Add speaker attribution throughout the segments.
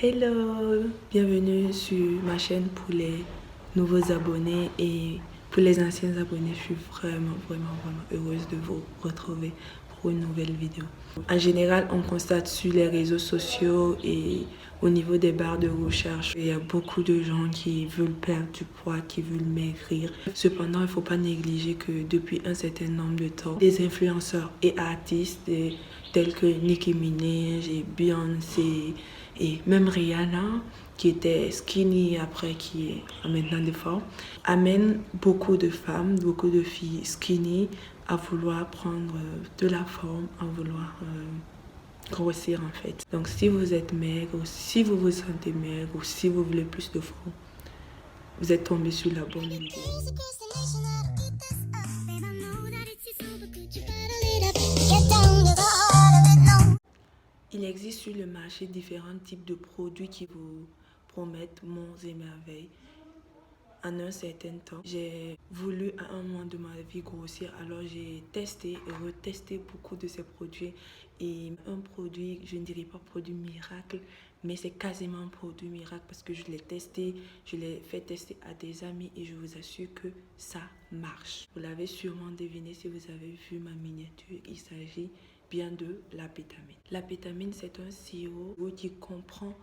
Speaker 1: Hello, bienvenue sur ma chaîne pour les nouveaux abonnés et pour les anciens abonnés. Je suis vraiment heureuse de vous retrouver pour une nouvelle vidéo. En général, on constate sur les réseaux sociaux et au niveau des barres de recherche, il y a beaucoup de gens qui veulent perdre du poids, qui veulent maigrir. Cependant, il ne faut pas négliger que depuis un certain nombre de temps, des influenceurs et artistes tels que Nicki Minaj et Beyoncé et même Rihanna, qui était skinny après qui est maintenant de forme, amène beaucoup de femmes, beaucoup de filles skinny à vouloir prendre de la forme, à vouloir grossir en fait. Donc si vous êtes maigre, ou si vous vous sentez maigre, ou si vous voulez plus de forme, vous êtes tombé sur la bonne vidéo. Il existe sur le marché différents types de produits qui vous promettent monts et merveilles. En un certain temps, j'ai voulu à un moment de ma vie grossir, alors j'ai testé et retesté beaucoup de ces produits. Et un produit, je ne dirais pas produit miracle, mais c'est quasiment un produit miracle parce que je l'ai testé, je l'ai fait tester à des amis et je vous assure que ça marche. Vous l'avez sûrement deviné si vous avez vu ma miniature, il s'agit bien de l'apétamine. L'apétamine, c'est un sirop qui comprend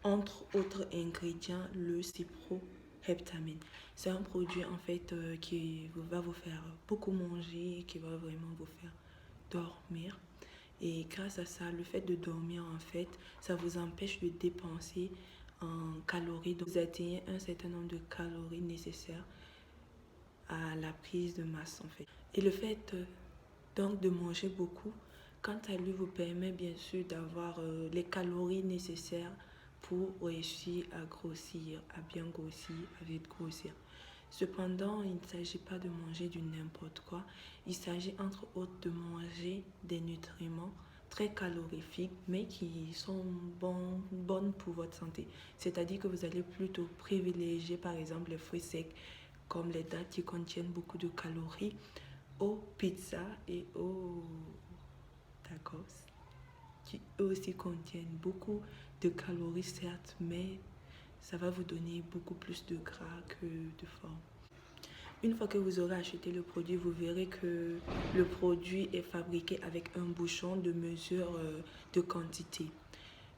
Speaker 1: entre autres ingrédients le cyproheptamine. C'est un produit en fait qui va vous faire beaucoup manger, qui va vraiment vous faire dormir. Et grâce à ça, le fait de dormir en fait, ça vous empêche de dépenser en calories. Donc vous atteignez un certain nombre de calories nécessaires à la prise de masse en fait. Et le fait donc de manger beaucoup, quant à lui, vous permet bien sûr d'avoir les calories nécessaires pour réussir à grossir, à bien grossir, à vite grossir. Cependant, il ne s'agit pas de manger du n'importe quoi. Il s'agit entre autres de manger des nutriments très calorifiques, mais qui sont bonnes pour votre santé. C'est-à-dire que vous allez plutôt privilégier par exemple les fruits secs, comme les dattes qui contiennent beaucoup de calories, aux pizzas et aux tacos, qui eux aussi contiennent beaucoup de calories certes, mais ça va vous donner beaucoup plus de gras que de forme. Une fois que vous aurez acheté le produit, vous verrez que le produit est fabriqué avec un bouchon de mesure de quantité.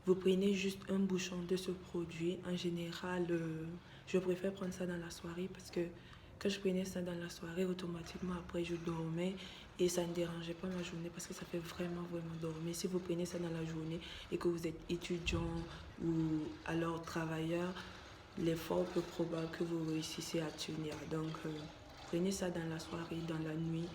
Speaker 1: Vous prenez juste un bouchon de ce produit. En général, je préfère prendre ça dans la soirée parce que quand je prenais ça dans la soirée, automatiquement après je dormais et ça ne dérangeait pas ma journée parce que ça fait vraiment dormir. Si vous prenez ça dans la journée et que vous êtes étudiant ou alors travailleur, il est fort peu probable que vous réussissiez à tenir. Donc, prenez ça dans la soirée, dans la nuit.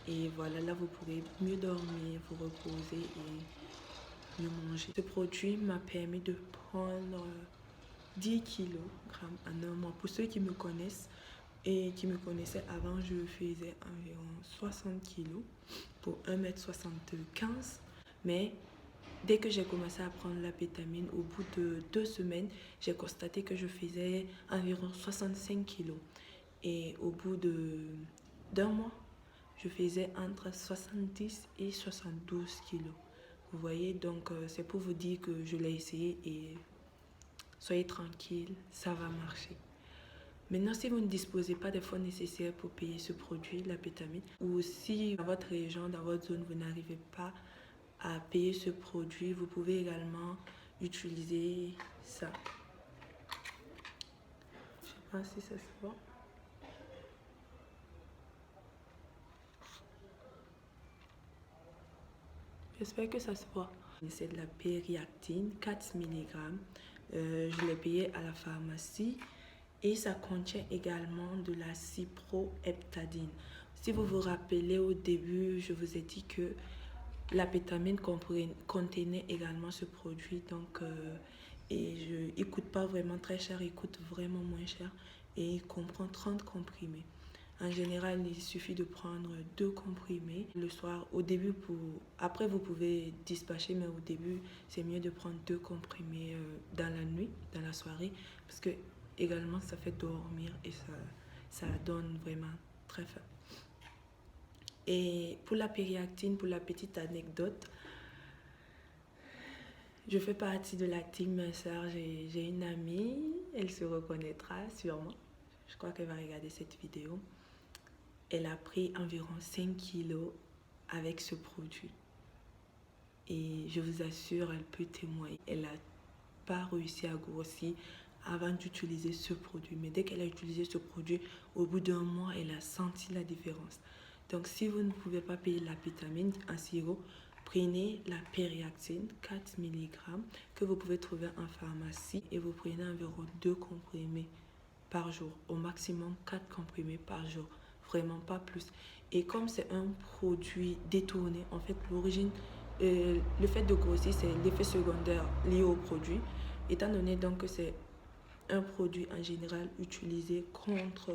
Speaker 1: Et voilà, là, vous pourrez mieux dormir, vous reposer et mieux manger. Ce produit m'a permis de prendre 10 kg en un mois. Pour ceux qui me connaissent et qui me connaissaient avant, je faisais environ 60 kg pour 1m75. Mais dès que j'ai commencé à prendre la pétamine, au bout de 2 semaines, j'ai constaté que je faisais environ 65 kg. Et au bout d'un mois, je faisais entre 70 et 72 kg. Vous voyez, donc c'est pour vous dire que je l'ai essayé et soyez tranquille, ça va marcher. Maintenant, si vous ne disposez pas des fonds nécessaires pour payer ce produit, la pétamine, ou si dans votre région, dans votre zone, vous n'arrivez pas à payer ce produit, vous pouvez également utiliser ça. Je sais pas si ça se voit. J'espère que ça se voit. C'est de la périactine, 4 mg. Je l'ai payé à la pharmacie et ça contient également de la cyproheptadine. Si vous vous rappelez au début, je vous ai dit que l'apétamine contenait également ce produit. Donc, il ne coûte pas vraiment très cher, il coûte vraiment moins cher et il comprend 30 comprimés. En général, il suffit de prendre 2 comprimés le soir. Au début, après vous pouvez dispatcher, mais au début, c'est mieux de prendre 2 comprimés dans la nuit, dans la soirée, parce que également ça fait dormir et ça donne vraiment très faim. Et pour la périactine, pour la petite anecdote, Je fais partie de la team minceur. J'ai une amie, elle se reconnaîtra sûrement. Je crois qu'elle va regarder cette vidéo. Elle a pris environ 5 kilos avec ce produit. Et je vous assure, elle peut témoigner. Elle n'a pas réussi à grossir avant d'utiliser ce produit. Mais dès qu'elle a utilisé ce produit, au bout d'un mois, elle a senti la différence. Donc, si vous ne pouvez pas payer la vitamine en sirop, prenez la Périactine, 4 mg, que vous pouvez trouver en pharmacie. Et vous prenez environ 2 comprimés par jour. Au maximum 4 comprimés par jour. Vraiment pas plus. Et comme c'est un produit détourné, en fait, l'origine, le fait de grossir, c'est l'effet secondaire lié au produit. Étant donné donc que c'est un produit en général utilisé contre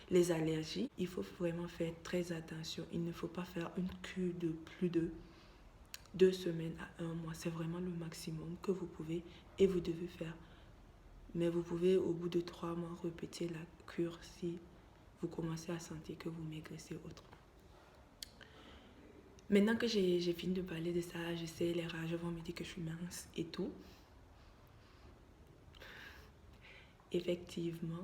Speaker 1: les allergies, il faut vraiment faire très attention. Il ne faut pas faire une cure de plus de 2 semaines à 1 mois. C'est vraiment le maximum que vous pouvez et vous devez faire. Mais vous pouvez au bout de 3 mois répéter la cure si vous commencez à sentir que vous maigrissez autre. Maintenant que j'ai fini de parler de ça, je sais, les rageux vont me dire que je suis mince et tout. Effectivement,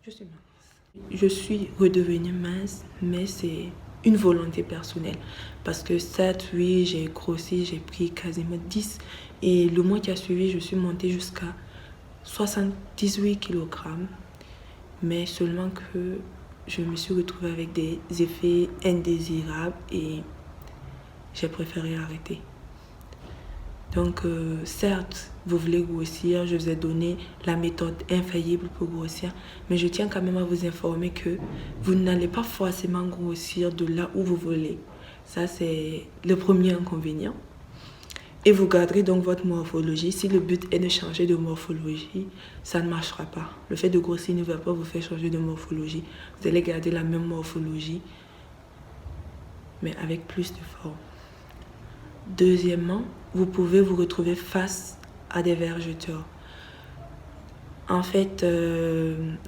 Speaker 1: je suis mince. Je suis redevenue mince, mais c'est une volonté personnelle. Parce que certes, oui, j'ai grossi, j'ai pris quasiment 10. Et le mois qui a suivi, je suis montée jusqu'à 78 kg. Mais seulement que je me suis retrouvée avec des effets indésirables et j'ai préféré arrêter. Donc, certes, vous voulez grossir, je vous ai donné la méthode infaillible pour grossir, mais je tiens quand même à vous informer que vous n'allez pas forcément grossir de là où vous voulez. Ça, c'est le premier inconvénient. Et vous garderez donc votre morphologie. Si le but est de changer de morphologie, ça ne marchera pas. Le fait de grossir ne va pas vous faire changer de morphologie. Vous allez garder la même morphologie, mais avec plus de forme. Deuxièmement, vous pouvez vous retrouver face à des vergetures. En fait,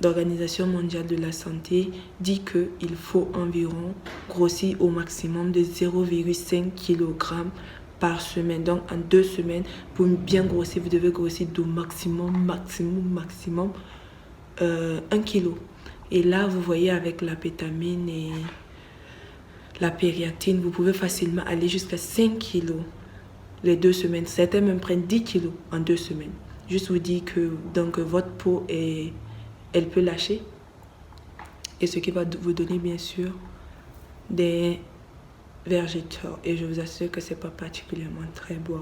Speaker 1: l'Organisation mondiale de la santé dit qu'il faut environ grossir au maximum de 0,5 kg par semaine. Donc, en 2 semaines, pour bien grossir, vous devez grossir de maximum 1 kg. Et là, vous voyez, avec la pétamine et la Périactine, vous pouvez facilement aller jusqu'à 5 kg les 2 semaines. Certains même prennent 10 kg en 2 semaines. Juste vous dire que donc, votre peau, elle peut lâcher. Et ce qui va vous donner, bien sûr, des vergetures. Et je vous assure que ce n'est pas particulièrement très beau.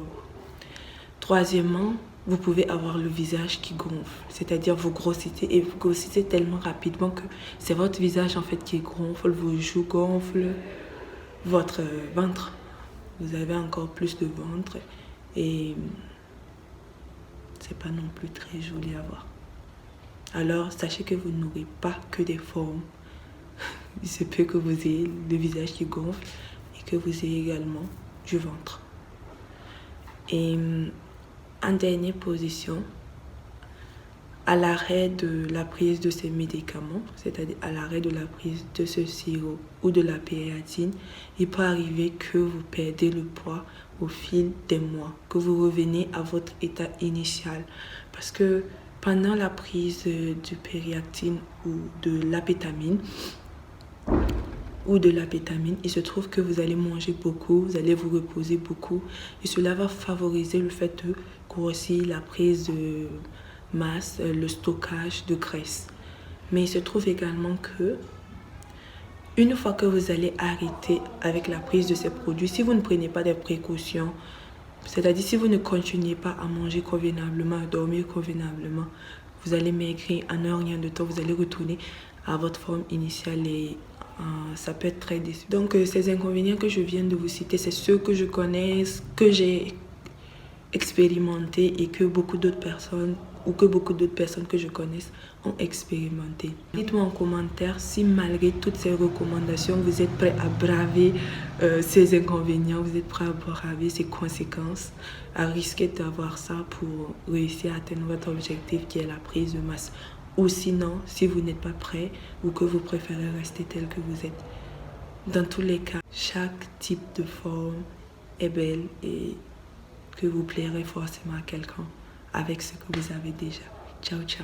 Speaker 1: Troisièmement, vous pouvez avoir le visage qui gonfle. C'est-à-dire vous grossissez et vous grossissez tellement rapidement que c'est votre visage en fait qui gonfle, vos joues gonflent, votre ventre. Vous avez encore plus de ventre et c'est pas non plus très joli à voir. Alors sachez que vous n'aurez pas que des formes. Il se peut que vous ayez le visage qui gonfle et que vous ayez également du ventre. Et en dernière position, à l'arrêt de la prise de ces médicaments, c'est-à-dire à l'arrêt de la prise de ce sirop ou de la Périactine, il peut arriver que vous perdez le poids au fil des mois, que vous revenez à votre état initial. Parce que pendant la prise de Périactine ou de l'apétamine, il se trouve que vous allez manger beaucoup, vous allez vous reposer beaucoup et cela va favoriser le fait de grossir, la prise de masse, le stockage de graisse. Mais il se trouve également que une fois que vous allez arrêter avec la prise de ces produits, si vous ne prenez pas des précautions, c'est-à-dire si vous ne continuez pas à manger convenablement, à dormir convenablement, vous allez maigrir en un rien de temps, vous allez retourner à votre forme initiale et ça peut être très déçu. Donc ces inconvénients que je viens de vous citer, c'est ceux que je connais, que j'ai expérimenté et que beaucoup d'autres personnes que je connaisse ont expérimenté. Dites-moi en commentaire si malgré toutes ces recommandations, vous êtes prêt à braver ces inconvénients, vous êtes prêt à braver ces conséquences, à risquer d'avoir ça pour réussir à atteindre votre objectif qui est la prise de masse. Ou sinon, si vous n'êtes pas prêt ou que vous préférez rester tel que vous êtes. Dans tous les cas, chaque type de forme est belle et que vous plairez forcément à quelqu'un avec ce que vous avez déjà. Ciao, ciao.